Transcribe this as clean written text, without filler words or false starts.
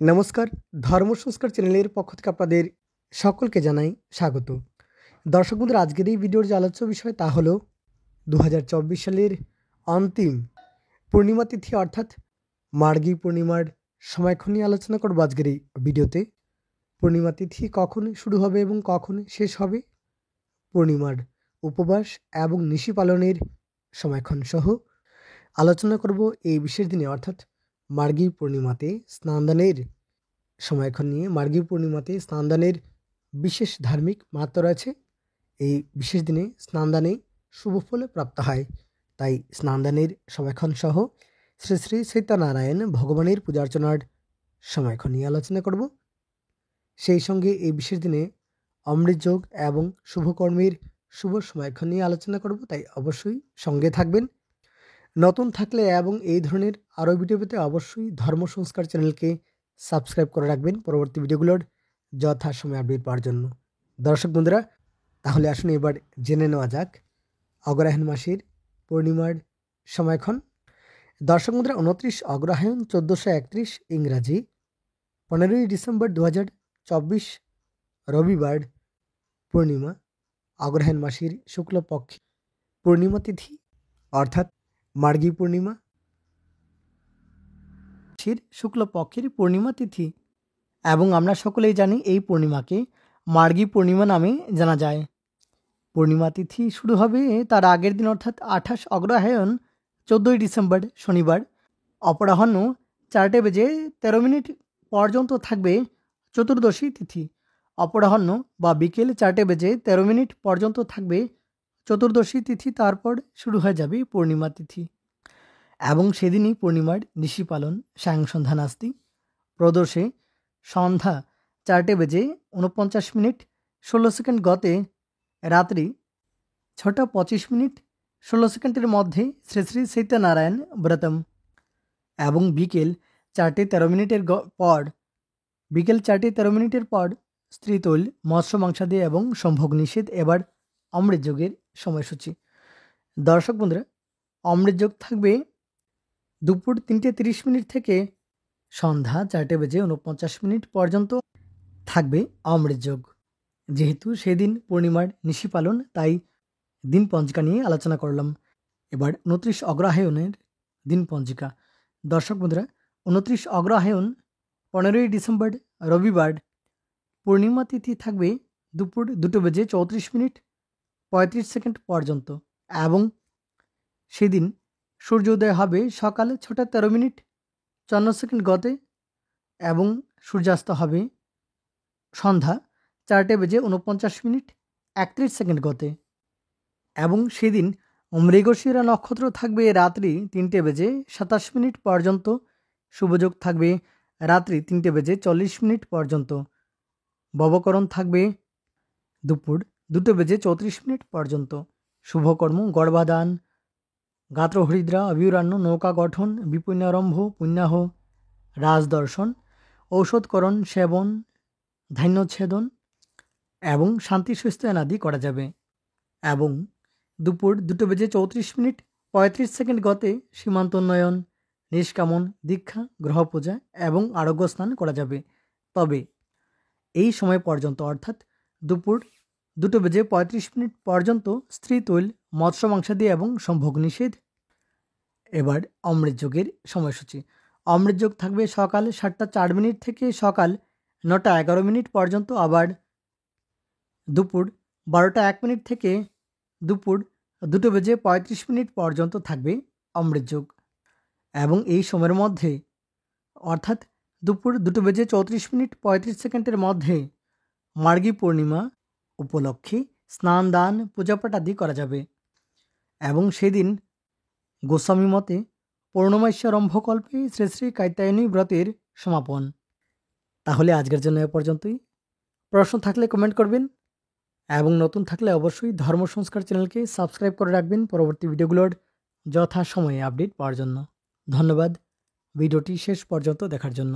নমস্কার, ধর্ম সংস্কার চ্যানেলের পক্ষ থেকে আপনাদের সকলকে জানাই স্বাগত। দর্শক বন্ধুরা, আজকের এই ভিডিওর যে আলোচ্য বিষয় তা হলো 2024 সালের অন্তিম পূর্ণিমা তিথি অর্থাৎ মার্গী পূর্ণিমার সময়ক্ষণ নিয়ে আলোচনা করব আজকের এই ভিডিওতে। পূর্ণিমা তিথি কখন শুরু হবে এবং কখন শেষ হবে, পূর্ণিমার উপবাস এবং নিশি পালনের সময়ক্ষণ সহ আলোচনা করব এই বিশেষ দিনে অর্থাৎ মার্গী পূর্ণিমাতে স্নানদানের সময়ক্ষণ নিয়ে। মার্গী পূর্ণিমাতে স্নানদানের বিশেষ ধার্মিক মাহাত্ম্য রয়েছে। এই বিশেষ দিনে স্নানদানে শুভ ফল প্রাপ্ত হয়, তাই স্নানদানের সময়ক্ষণ সহ শ্রী শ্রী সত্যনারায়ণ ভগবানের পূজা অর্চনার সময়ক্ষণ নিয়ে আলোচনা করব। সেই সঙ্গে এই বিশেষ দিনে অমৃতযোগ এবং শুভকর্মের শুভ সময়ক্ষণ নিয়ে আলোচনা করব, তাই অবশ্যই সঙ্গে থাকবেন। নতুন থাকলে এবং এই ধরনের আরও ভিডিও পেতে অবশ্যই ধর্ম সংস্কার চ্যানেলকে সাবস্ক্রাইব করে রাখবেন পরবর্তী ভিডিওগুলোর যথাসময়ে আপডেট পাওয়ার জন্য। দর্শক বন্ধুরা, তাহলে আসুন এবার জেনে নেওয়া যাক অগ্রহায়ণ মাসের পূর্ণিমার সময়ক্ষণ। দর্শক বন্ধুরা, 29 অগ্রহায়ণ 1431 ইংরাজি, 15ই ডিসেম্বর 2024 রবিবার পূর্ণিমা। অগ্রহায়ণ মাসের শুক্লপক্ষে পূর্ণিমা তিথি অর্থাৎ মার্গী পূর্ণিমা, শুক্লপক্ষের পূর্ণিমা তিথি, এবং আমরা সকলেই জানি এই পূর্ণিমাকে মার্গী পূর্ণিমা নামে জানা যায়। পূর্ণিমা তিথি শুরু হবে তার আগের দিন অর্থাৎ 28 অগ্রহায়ণ 14ই ডিসেম্বর শনিবার অপরাহ্ন 4:13 পর্যন্ত থাকবে চতুর্দশী তিথি। অপরাহ্ন বা বিকেল 4:13 পর্যন্ত থাকবে চতুর্দশী তিথি, তারপর শুরু হয়ে যাবে পূর্ণিমা তিথি এবং সেদিনই পূর্ণিমার নিশি পালন সায়ংসন্ধ্যা নাস্তি। প্রদোষে সন্ধ্যা 4:49 16 গতে রাত্রি 6:25 16 মধ্যে শ্রী শ্রী সত্যনারায়ণ ব্রতম, এবং বিকেল 4:13 পর বিকেল 4:13 পর স্ত্রীতৈল মৎস্য মাংসাদি এবং সম্ভোগ নিষেধ। এবার অমৃতযোগের সময়সূচি। দর্শক বন্ধুরা, অমৃতযোগ থাকবে দুপুর 3:30 থেকে সন্ধ্যা 4:49 পর্যন্ত থাকবে অমৃতযোগ। যেহেতু সেদিন পূর্ণিমার নিশি পালন, তাই দিন পঞ্জিকা নিয়ে আলোচনা করলাম। এবার 29 অগ্রহায়ণের দিন পঞ্জিকা। দর্শক বন্ধুরা, 29 অগ্রহায়ণ 15ই ডিসেম্বর রবিবার পূর্ণিমা তিথি থাকবে দুপুর 2:34 35 পর্যন্ত, এবং সেদিন সূর্যোদয় হবে সকাল 6:13 54 গতে এবং সূর্যাস্ত হবে সন্ধ্যা 4:49 31 গতে, এবং সেদিন মৃগশিরা নক্ষত্র থাকবে রাত্রি 3:27 পর্যন্ত। শুভযোগ থাকবে রাত্রি 3:40 পর্যন্ত। ববকরণ থাকবে দুপুর 2:34 পর্যন্ত। শুভকর্ম গর্ভাধান, গাত্রহরিদ্রা, অভিরান্ন, নৌকা গঠন, বিপুণ্যারম্ভ, পুণ্যাহ, রাজদর্শন, ঔষধকরণ, সেবন, ধান্যচ্ছেদন এবং শান্তি সুস্থান আদি করা যাবে। এবং দুপুর 2:34 35 গতে সীমান্তোন্নয়ন, নিষ্কামন, দীক্ষা, গ্রহপূজা এবং আরোগ্য স্নান করা যাবে। তবে এই সময় পর্যন্ত অর্থাৎ দুপুর 2:35 পর্যন্ত স্ত্রীতৈল মৎস্য মাংসাদি এবং সম্ভোগ নিষেধ। এবার অমৃতযোগের সময়সূচি। অমৃতযোগ থাকবে সকাল 7:04 থেকে সকাল 9:11 পর্যন্ত, আবার দুপুর 12:01 থেকে দুপুর 2:35 পর্যন্ত থাকবে অমৃতযোগ। এবং এই সময়ের মধ্যে অর্থাৎ দুপুর 2:34 35 মধ্যে মার্গী পূর্ণিমা উপলক্ষে স্নান দান পূজাপাঠ আদি করা যাবে। এবং সেদিন গোস্বামী মতে পূর্ণমাস্যারম্ভকল্পে শ্রী শ্রী কাত্যায়নী ব্রতের সমাপন। তাহলে আজকের জন্য এ পর্যন্তই। প্রশ্ন থাকলে কমেন্ট করবেন, এবং নতুন থাকলে অবশ্যই ধর্ম সংস্কার চ্যানেলকে সাবস্ক্রাইব করে রাখবেন পরবর্তী ভিডিওগুলোর যথাসময়ে আপডেট পাওয়ার জন্য। ধন্যবাদ ভিডিওটি শেষ পর্যন্ত দেখার জন্য।